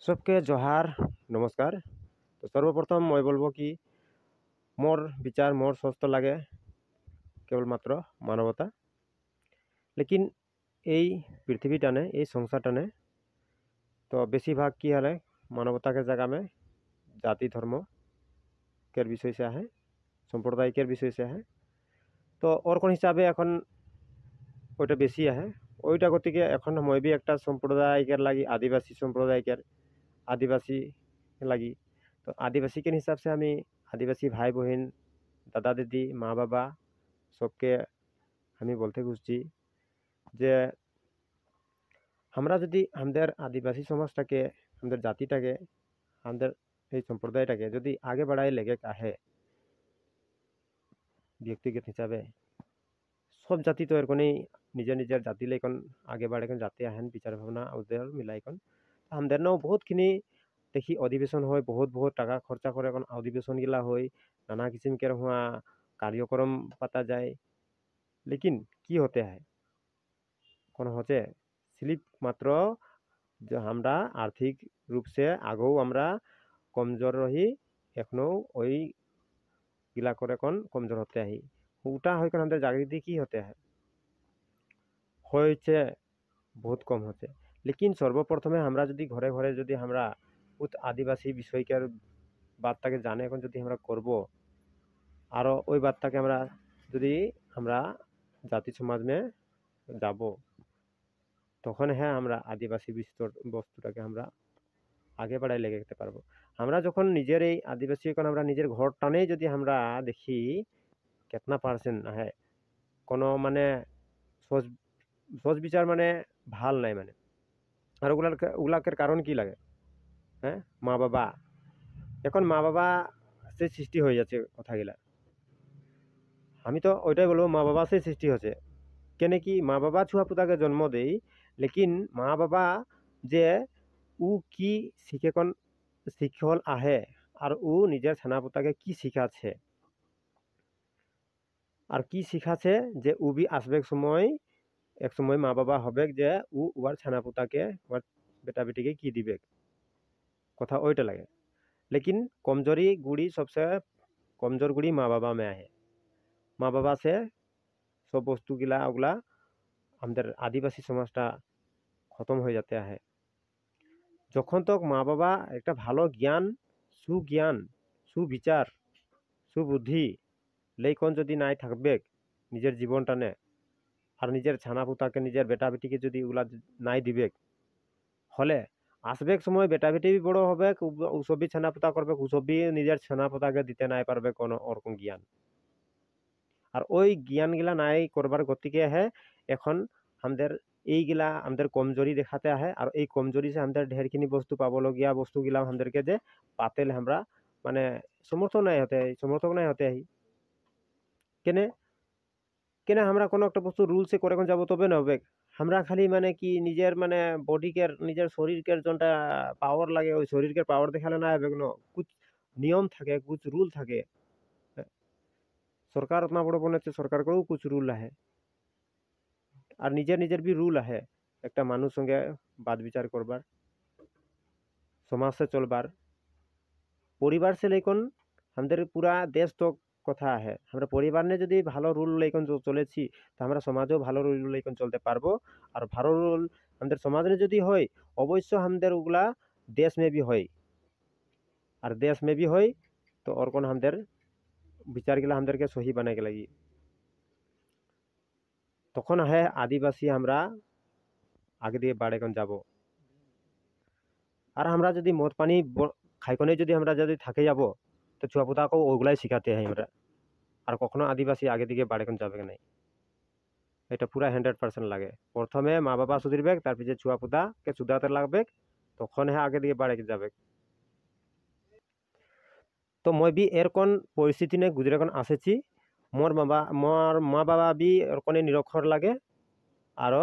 सबके जोहार नमस्कार। तो सर्वप्रथम मैं बोलबो कि मोर विचार मोर स्वस्थ लगे केवल मात्र मानवता। लेकिन এই পৃথিবীটানে এই সংসারটানে तो बेसिभाग की है मानवता के जगह में जाति धर्म के विषय से है सम्प्रदाय के विषय से है। तो और कोन हिसाबे एखन ওইটা বেশি আহে ওইটা গতিকে এখন মই বি একটা সম্প্রদায়কের লাগি आदिवासी সম্প্রদায়কের आदिवासी लगी। तो आदिवासी के हिसाब से हमें आदिवासी भाई बहन दादा दीदी माँ बाबा सबके हमें बोलते खुशी जे हमरा यदि हमारे आदिवासी समाजटाके हमारे जातिटाके हमारे सम्प्रदायटाके यदि आगे बढ़ाई लेगे काहे व्यक्तिगत हिसाबे सब जाति तो एरकम निजे निजे जाति लेकन आगे बढ़े जाते आहन विचार भावना उधर मिलाइकन हमारे नाव बहुत खिनी देखी अधिवेशन हो बहुत बहुत टाका खर्चा करे अधिवेशन गिला हो नाना किस्म के हुआ कार्यक्रम पाता जाए। लेकिन की होते हैं कौन होते स्लिप मात्र जो हमरा आर्थिक रूप से आगो हमरा कमजोर रही एखनो ओई गिला करे कौन कमजोर होते हैं उल्टा होकर हमारे जागृति की होते हैं बहुत कम होते। लेकिन सर्वप्रथमे हमरा यदि घरे घरे यदि हमरा उत आदिवासी विषय के बातटाके जाने এখন যদি আমরা করব আর ওই বাতটাকে আমরা যদি আমরা জাতি সমাজ में যাব তখন হ্যাঁ আমরা আদিবাসী বস্তুটাকে আমরা আগে বাড়াই লেগে যেতে পারবো। আমরা যখন নিজের এই আদিবাসী এখন আমরা নিজের ঘরটানেই যদি আমরা দেখি कितना परसेंट है কোনো মানে सोच विचार माने ভাল নাই মানে আর ওগুলাকের কারণ কি লাগে হ্যাঁ মা বাবা এখন মা বাবা से সৃষ্টি হয়ে যাচ্ছে কথাগুলা আমি তো ওইটাই বলবো মা বাবা से সৃষ্টি হচ্ছে কেন কি মা বাবা ছুয়া পুতাকে জন্ম দেই लेकिन মা বাবা যে ও কি শিখে কোন শিখল আহে আর ও নিজের ছানা পুতাকে কি শিখাচ্ছে আর কি শিখাছে যে ও भी আসবে সময় एक समय माँ बाबा हबे जे उर छाना पुता के बेटा बेटी के की दिबे कथा ओइटा लगे। लेकिन कमजोरी गुड़ी सबसे कमजोर गुड़ी माँ बाबा में आहे माँ बाबा से सब वस्तु गिला ओगला हमारे आदिवासी समाजटा खत्म हो जाते हैं जखन तक माँ बाबा एक भालो ज्ञान सुविचार सुबुद्धि लेकन जदि नाई थाकबे निजेर जीवन टाने और निजेर छाना पुताके निजेर बेटा बेटी के जदि उगला नाई दिबे हले आसबेक समय बेटा बेटी भी बड़ो होबे सब भी छाना पुता करबे सब भी निजेर छाना पुताके दिते नाई पारबे कोनो ओरकम ज्ञान और ओई ज्ञान गिला नाई करबार गतिके है एखन हमारे এইগিলা আমাদের কমজোরি দেখাতে আহে আর এই কমজোরি से আমাদের ঢেরখিনি বস্তু পাবলগিয়া বস্তুগুলা আমাদেরকে যে পাতেল আমরা মানে সমর্থক নাই হতে আহি কেনে केना हमरा कोनो एक बस्तु रूल से करे যাব तबे ना হবে हमरा खाली माने कि निजेर माने बॉडी के निजेर शरीर के जोनटा पावर लागे ओई शरीर के पावर देखाले ना হবে কোনো कुछ नियम থাকে कुछ रूल থাকে सरकार उतना बड़ बनेছে सरकार को कुछ रूल है और निजेर निजेर भी रूल है एक मानुष संगे बात विचार करबार समाज से चलबार परिवार से लेकन हमारे पूरा देश तो कथा है हमरा परिवार ने यदि भालो रूल लेकन जो चलेছি तो हमरा समाजও ভালো रूल लेकन चलते पारबो और भालो रूल हमारे समाज में यदि হয় अवश्य हमारे उगला देश में भी হয় और देश में भी হয় तो और कोन हमारे विचार गिला हमारे के सही बने के लगी तखन है आदिवासी हमरा आगे दिए बाड़े कन जाबो और हमरा यदि मद पानी खाइकने यदि हमरा यदि थाके जाबो तो छुआपुता को ओगुलाई शिखाते हैं हमरा और कखनो आदिवासी आगे दिके बाड़े कन जाबे नहीं এটা পুরা 100% লাগে প্রথমে মা বাবা সুধরবে তার পিছে ছুয়াপুতা কে সুধাতে লাগবে তখন হ্যাঁ আগে দিকে বাড়ে যাবে। तो मैं भी एरकन परिस्थिति ने गुजरे कन आसेছি मोर माँ बाबा भी एरकने निरक्षर लागे और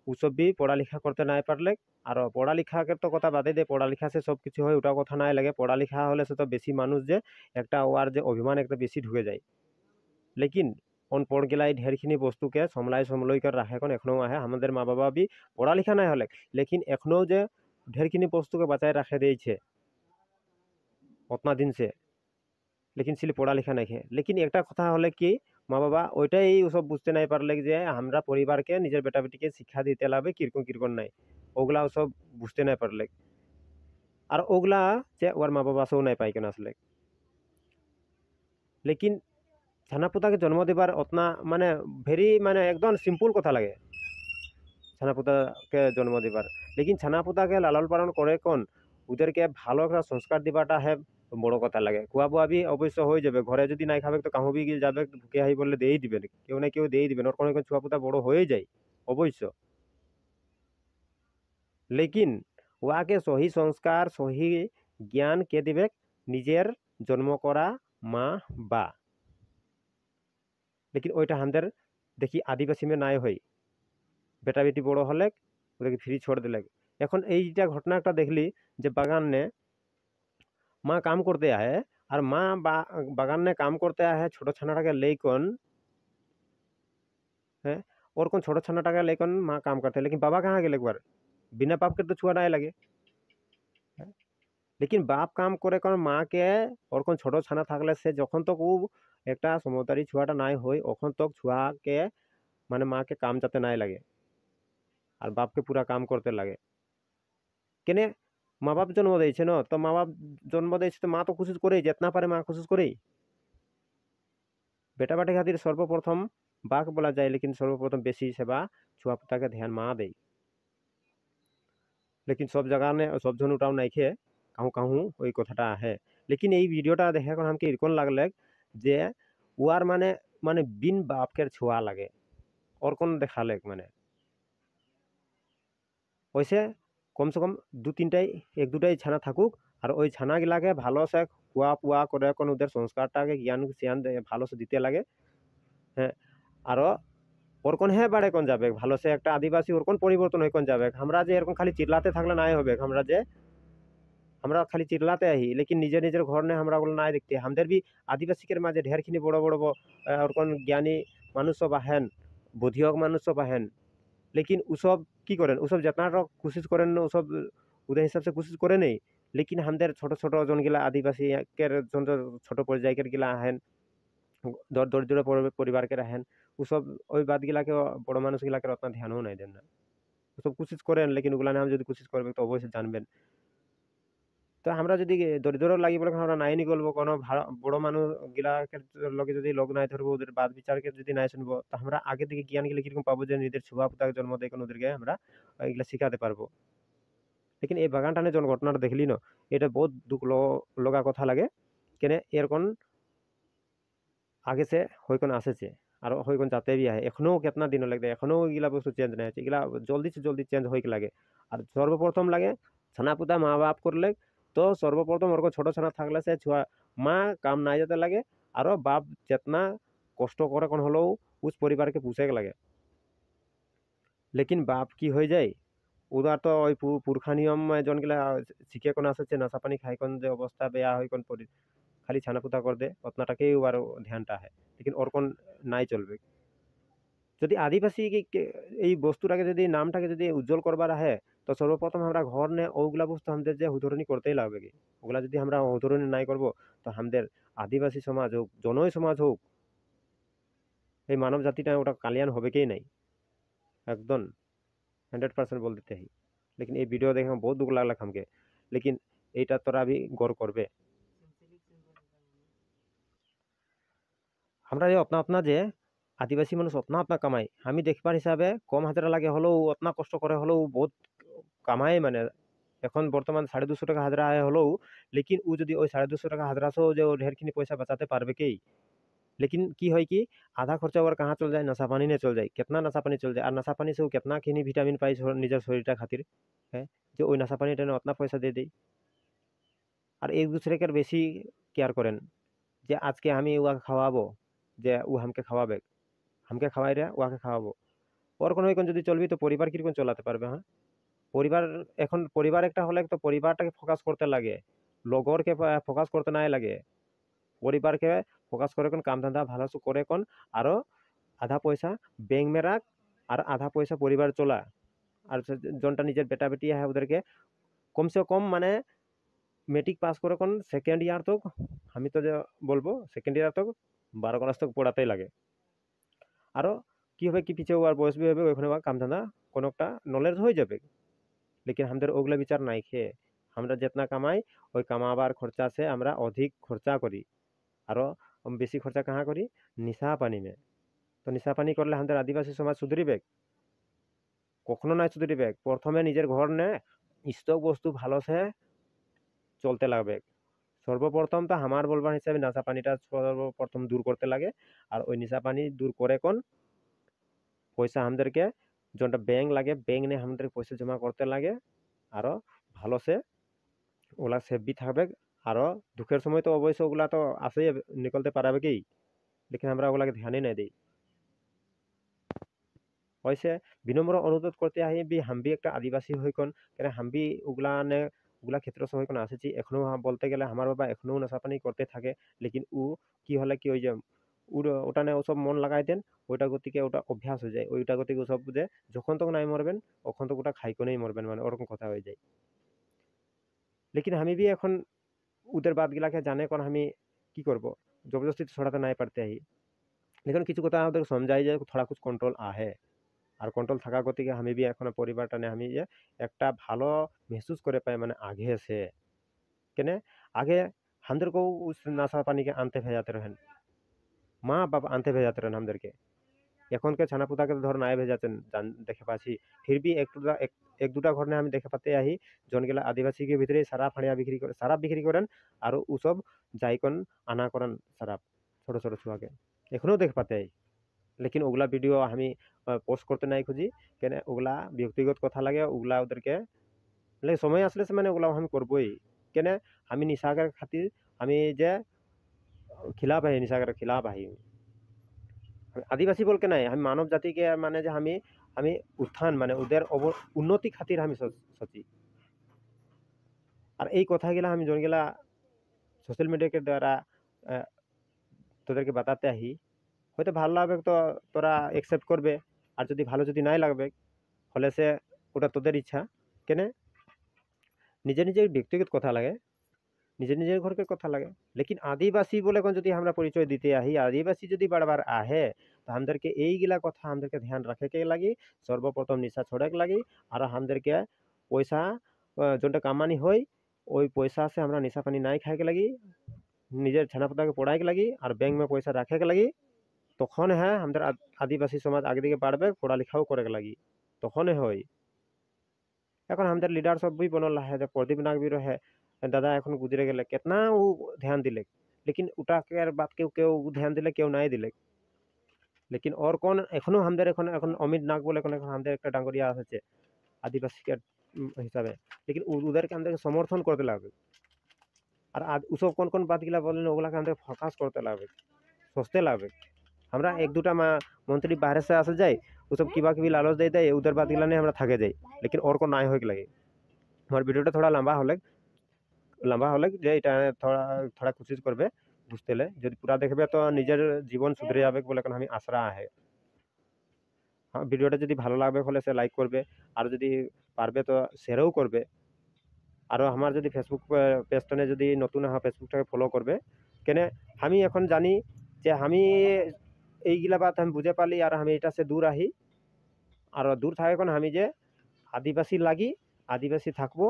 उसब भी पढ़ा लिखा करते ना पारले और पढ़ा लिखा के तो कथा बादे दे पढ़ा लिखा से सब किछु ओटा कथा ना लगे पढ़ा लिखा होले से तो बेशी मानुष जे एक ओर जे अभिमान एक बेशी ढुके जाए। लेकिन अनपढ़ गिलाई ढेरखिनी बस्तु के समलाई समलई कर राखे कन एखनो आहे हमारे माँ बाबा भी पढ़ा लिखा ना हले लेकिन एखनो जे ढेरखिनी वस्तु के बचाए रखे दिए उतना दिन से, लेकिन सिर्फ पढ़ा लिखा नहीं है। लेकिन एक कथा हले कि মা বাবা ওইটাই ওসব বুঝতে নাই পারলে যে আমরা পরিবারকে নিজের বেটা বেটিকে শিক্ষা দিতে লাগবে কিরকম কিরকম নাই, ওগুলা ওসব বুঝতে নাই পারলে। আর ওগুলা যে ওর মা বাবা সেও নাই পাই কেন আসলে। लेकिन ছানাপোতাকে জন্ম দেবার অতনা মানে ভেরি মানে একদম সিম্পল কথা লাগে ছানাপোতাকে জন্ম দিবার। লেকিন ছানাপোতাকে লালন পালন করে কোন ওদেরকে ভালো একটা সংস্কার দিবাটা হে বড় কথা লাগে। খোৱা বোৱা বি অবশ্য হয়ে যাবে, ঘরে যদি নাই খাবে তো কাহু বি যাবে ভুকে আহি বললে দিয়েই দিবেন, কেউ না কেউ দিয়েই দিবেন, ওর কোনো ছুয়া পোতা বড় হয়ে যায় অবশ্য। लेकिन ওয়াকে সহি সংস্কার সহি জ্ঞান কে দিবে? নিজের জন্ম করা মা বা। लेकिन ওইটা আমাদের দেখি আদিবাসী মে নাই হই, বেটা বেটি বড় হলে ওদেরকে ফ্রি छोड़ দিলে। এখন এইটা ঘটনা একটা দেখলি যে বাগান নে মা কাম করতে আহে, আর মা বাগান নে কাম করতে আহে ছোট ছানাটাকে लेकन হ্যাঁ और কোন ছোট ছানাটাকে लेकन মা কাম করতে, लेकिन बाबा कहाँ गेले একবার? बिना बाप के तो छुआ नहीं लगे। लेकिन बाप काम करे कोन माँ के और कोन छोटो छाना थाकले से जखन तक उ एकटा समझदारी छुआटा नाई होय ओखन तक छुआ के माने माँ के काम जाते नाई लगे और बाप के पूरा काम करते लगे। केने মা বাপ জন্ম দিয়েছে না, তো মা বাপ জন্ম দিয়েছে তো মা তো কোशिश করে जितना पारे মা कोशिश করে। बेटा बेटी खातिर सर्वप्रथम बाक बोला जाए, लेकिन सर्वप्रथम बेसी सेवा छुआ पुता के ध्यान माँ दे। लेकिन सब जगह ने सब जन उठाव नहीं खे कहूँ कहूँ ওই কথাটা আহে। लेकिन এই ভিডিওটা দেখে এখন আমাকে এরকম লাগলে যে ওয়ার মানে মানে বিন বাপকের ছোঁয়া লাগে ওর কোন দেখালে মানে ওইসে কমসে কম দু তিনটাই এক দুটাই ছানা থাকুক আর ওই ছানাগুলাকে ভালোসে খোয়া পোয়া করে কোন ওদের সংস্কারটাকে জ্ঞান সিয়ান ভালোসে দিতে লাগে। হ্যাঁ আরও ওর কোন হ্যাঁ বাড়ে কোন যাবে ভালোসে একটা আদিবাসী ওর কোন পরিবর্তন হয়ে কোন যাবে। আমরা যে এরকম খালি চিল্লাতে থাকলে নাই হবে, আমরা যে আমরা খালি চিল্লাতে আহি लेकिन নিজের নিজের ঘর নে আমরা ওগুলো নাই দেখতে। আমাদের भी আদিবাসীদের মাঝে ঢেরখিনি বড় বড় और কোন জ্ঞানী মানুষ সব আহেন বুদ্ধিয়ক মানুষ সব আহেন, लेकिन उसब কি করেন उसब जितना कोशिश करें उसब उदय हिसाब से कोशिश करे नहीं। लेकिन আমাদের ছোট ছোট জনগুলা আদিবাসী কের ছোট পর্যায়ের গিলা আহেন দরিদ্র পরিবারকে আহেন उसब ওই বাদগুলাকে বড় মানুষগুলাকে অতনা ধ্যানও নাই দেন না। उसब कोशिश करें लेकिन ওগুলা নাম যদি কোशिश করবে তো অবশ্যই জানবেন। তো আমরা যদি দরিদ্র লাগি বলে আমরা নাই নি বলবো কোনো বড় মানুষ গিলাকে লগে যদি লোক নাই ধরবো ওদের বাদ বিচারকে যদি নাই শুনবো তো আমরা আগে থেকে জ্ঞান গিলা কিরকম পাবো যে নিজের ছুয়া পুতাকে জন্ম দিয়ে ওদেরকে আমরা এগুলা শিখাতে পারবো। लेकिन এই বাগানটানে যখন ঘটনাটা দেখলি না এটা বহুত দুঃখ লগা কথা লাগে। কেন এর কোন आगे से হইকন আসেছে আর হইকন যাতে भी আহে এখনো কেতনা দিন লাগবে এখনো এগুলা বস্তু চেঞ্জ নাই আছে, এগুলা জলদি से জলদি চেঞ্জ হইকে লাগে। আর সর্বপ্রথম লাগে ছানা পুতা মা বাপ করলে তো সর্বপ্রথম ওরকম ছোট ছানা থাকলে সে ছুয়া মা কাম নাই যেতে লাগে আর বাপ जितना কষ্ট করে কোন হলেও उस परिवार के पूछे লাগে। लेकिन बाप की হয়ে যায় উদার তো ওই পুরখা নিয়ম জনগুলা শিখে কোন আসছে নাশা পানি খাই কোন যে অবস্থা বেয়া হয় কোন খালি ছানাপুতা করে দে অতনাটাকেই আর ধ্যানটা আহে। लेकिन ওর কোন নাই চলবে। যদি আদিবাসী এই বস্তুটাকে যদি নামটাকে যদি উজ্জ্বল করবার আহে তো সর্বপ্রথম আমরা ঘর নে ওগুলা বস্তু আমাদের যে উদাহরণী করতেই লাগবে কি ওগুলা যদি আমরা উদাহরণী নাই করব তো আমাদের আদিবাসী সমাজ হোক জনই সমাজ হোক এই মানব জাতিটা ওটা কালিয়ান হবে কি নাই একদম 100% बोल देते हैं। लेकिन ये वीडियो देखे बहुत दुख लगला हमके, लेकिन এইটা তোরা भी गौर করবে। আমরা যে अपना अपना যে আদিবাসী মানুষ अपना अपना কামাই আমি দেখবার হিসাবে কম হাজারা লাগে হলেও अपना কষ্ট করে হলেও বহুত কামাই মানে এখন বর্তমান 250 টাকা হাজারা আয় হলেও लेकिन ও যদি ওই 250 টাকা হাজারা সহ যে ঢেরখিনি পয়সা বাঁচাতে পারবে কি। लेकिन की है कि आधा खर्चा और कहाँ चल जाए नशा पानी ने चल जाए, कितना नशा पानी चल जाए और नशा पानी से वो कितना खिनी विटामिन पाई निजर शरीर खातिर है जो ওই नशा पानी टेने उतना पैसा दे दी और एक दूसरे के बेसी केयर करें যে আজকে আমি ওকে খাওয়াবো যে ও আমাকে খাওয়াবে আমাকে খাওয়াই রে ওকে খাওয়াবো ওর কোনো এখন যদি চলবি তো পরিবার কিরকম চালাতে পারবে। হ্যাঁ পরিবার এখন পরিবার একটা হলে তো পরিবারটাকে ফোকাস করতে লাগে লগরকে ফোকাস করতে নাই লাগে। পরিবারকে ফোকাস করে কোন কাম ধান্দা ভালো করে কোন আরো আধা পয়সা ব্যাংক মে রাখ আর আধা পয়সা পরিবার চলা আর জনটা নিজের বেটা বেটি হ্যাঁ ওদেরকে कम से कम माने मैट्रिक पास करे कोन सेकेंड ईयर तक আমি তো যে বলবো সেকেন্ড ইয়ার তক 12 ক্লাস তক পড়াতেই লাগে। আরও কি হবে কি পিছিয়ে আর বয়স भी হবে ওখানে কাম ধান্দা কোনো একটা নলেজ হয়ে যাবে। लेकिन আমাদের ওগুলা বিচার নাই খেয়ে আমরা जितना কামাই ওই কামাবার খরচা से আমরা অধিক খরচা করি। আরও বেশি খরচা কাহা করি নিশা পানি में। তো নিশা পানি করলে আমাদের আদিবাসী সমাজ সুধরিবে কখনো নাই সুধরিবে। প্রথমে নিজের ঘর নে স্টক বস্তু ভালোসে চলতে লাগবে। সর্বপ্রথম তো আমার বলবার হিসাবে নেশা পানিটা সর্বপ্রথম দূর করতে লাগে। আর ওই নেশা পানি দূর করে কোন পয়সা আমাদেরকে যেটা ব্যাংক লাগে ব্যাংক নিয়ে আমাদের পয়সা জমা করতে লাগে। আরও ভালোসে ওগুলা সেভ भी থাকবে। আরও দুঃখের সময় তো অবশ্য ওগুলা তো আসেই নিকলতে পারাবে কি, लेकिन আমরা ওগুলাকে ধ্যানই নাই দিই। वैसे विनम्र अनुरोध करते हैं भी हम भी एक आदिवासी होइकन केन हम भी उगला क्षेत्र से होइकन आसेছি এখনো বলতে গেলে আমার বাবা এখনো নেশাপানি করতে থাকে। लेकिन ও কি হলে কি ওই যে ওটা নিয়ে ওসব মন লাগাই দেন ওইটা গতিকে ওটা অভ্যাস হয়ে যায়। ওইটা গতিকে ওসব যে যখন তখন নাই মরবেন তখন তো ওটা খাই কোনেই মরবেন মানে ওরকম কথা হয়ে যায়। लेकिन আমি भी এখন ওদের বাতগুলাকে জানে কোন আমি কি করব জবরদস্তি ছড়াতে নাই পারতে আহি। लेकिन কিছু কথা ওদের সমঝাই যায় थोड़ा कुछ कंट्रोल आहे। আর কন্ট্রোল থাকা গতিকে আমি भी এখন পরিবারটা নিয়ে আমি যে একটা ভালো महसूस করে পাই মানে আগে সে কেনে আগে हमদেরকেও নাশা পানিকে আনতে ভেজাতে रहेন মা বাবা আনতে ভেজাতে रहेन हमদেরকে। এখনকে ছানাপুতাকে ধর নাই ভেজাতেন দেখে পাচ্ছি फिर भी एक দুটা ঘর নিয়ে আমি দেখে পাতে আহি জনগুলা আদিবাসীকে ভিতরে সারাপ বিক্রি করেন আর ওসব যাইকন আনা করেন সারাপ ছোট ছোট ছুয়াকে এখনো দেখে পাতে আহি। लेकिन ওগুলা ভিডিও আমি পোস্ট করতে নাই খুঁজি কেন ওগুলা ব্যক্তিগত কথা লাগে ওগুলা ওদেরকে সময় আসলে সে মানে ওগুলা আমি করবই কেন আমি নিশাকের খাতির আমি যে খিলাফ আহি নিশাকের খিলাফ আহি। আদিবাসী বলকে নাই আমি মানব জাতিকে মানে যে আমি উত্থান মানে ওদের উন্নতি খাতির আমি সচি। আর এই কথাগুলা আমি জনগুলা সোশ্যাল মিডিয়াকে দ্বারা তোদেরকে বাতাতে আহি হয়তো ভালো লাগবে তো তোরা একসেপ্ট করবে আর যদি ভালো যদি নাই লাগবে হলে সে ওটা তোদের ইচ্ছা কেনে নিজের নিজের ব্যক্তিগত কথা লাগে নিজের নিজের ঘরকে কথা লাগে। लेकिन आदिवासी বলে কোন যদি আমরা পরিচয় দিতে আহি आदिवासी যদি বারবার আহে তো আমাদেরকে এইগুলা কথা আমাদেরকে ধ্যান রাখেকে লাগি সর্বপ্রথম নিশা ছড়াক লাগি আর আমাদেরকে পয়সা যেটা কামানি হয় ওই পয়সা से আমরা নিশা পানি নাই খাইকে লাগি নিজের ছানাপোতাকে পড়াইকে লাগি আর ব্যাংক में পয়সা রাখেকে লাগি তখন হ্যাঁ আমাদের আদিবাসী সমাজ আগে দিকে বাড়বে পড়ালেখাও করে লাগি তখনই হয়। এখন আমাদের লিডার सब भी बनल है प्रदीप नाग भी रहे दादा এখন गुजरे गेले कितना वो ध्यान दिले लेकिन उटा के बात केउ ध्यान दिले केउ নাই दिले। लेकिन और कौन এখনো আমাদের এখন অমিত নাগ বলে এখন আমাদের একটা ডাঙ্গরিয়া আছে आदिवासी के হিসাবে लेकिन ওদেরকে আমাদেরকে সমর্থন করতে লাগবে আর ওসব কোন কোন বাতগুলা বলেন ওগুলাকে আমাদের ফোকাস করতে লাগবে सोचते লাগবে। আমরা এক দুটা মন্ত্রী বাইরে से আসে যায় ওসব কিবা কিবি লালচ দিয়ে দেয় ওদের বাতগুলা নিয়ে আমরা থাকে যাই लेकिन और को নাই হইক লাগে। আমার ভিডিওটা थोड़ा লম্বা হলে যে এটা थोड़ा कोशिश করবে বুঝতে হলে যদি পুরা দেখবে তো নিজের জীবন সুধরে যাবে বলে আমি আশা আহে। হ্যাঁ ভিডিওটা যদি ভালো লাগবে হলে সে লাইক করবে আর যদি পারবে তো শেয়ারও করবে। আর আমার যদি ফেসবুক পেজটা যদি নতুন হয় ফেসবুকটাকে ফলো করবে কেন আমি এখন জানি যে আমি এইগুলা বাত আমি বুঝে পারলি আর আমি এটা সে দূর আহি আর দূর থাকে কোন আমি যে আদিবাসী লাগি আদিবাসী থাকবো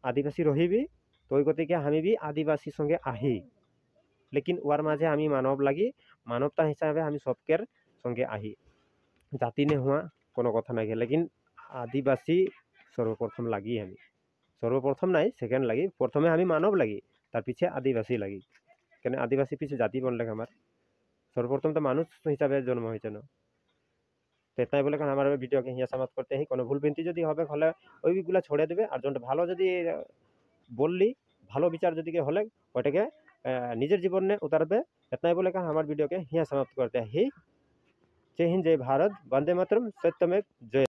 আদিবাসী রহিবি তো ওই গতিকে আমি भी আদিবাসী সঙ্গে আহি। लेकिन ওর মাঝে আমি মানব লাগি মানবতা হিসাবে আমি সবকের সঙ্গে আহি জাতি নে হুয়া কোনো কথা নাই। लेकिन আদিবাসী সর্বপ্রথম লাগি আমি সর্বপ্রথম নাই সেকেন্ড লাগি প্রথমে আমি মানব লাগি তার পিছে আদিবাসী লাগি কেন আদিবাসী পিছে জাতি বনলে আমার সর্বপ্রথম তো মানুষ হিসাবে জন্ম হয়েছে না। তো এটাই বলে আমার ভিডিওকে হিয়া সমাপ্ত করতে হি কোনো ভুল ভ্রান্তি যদি হবে হলে ওইগুলা ছড়ে দেবে আর যেটা ভালো যদি বললি ভালো বিচার যদি হলে ওইটাকে নিজের জীবনে উতারবে। এটাই বলে আমার ভিডিওকে হিয়া সমাপ্ত করতে হি। जय हिंद जय भारत वंदे मातरम सत्यमेव जय।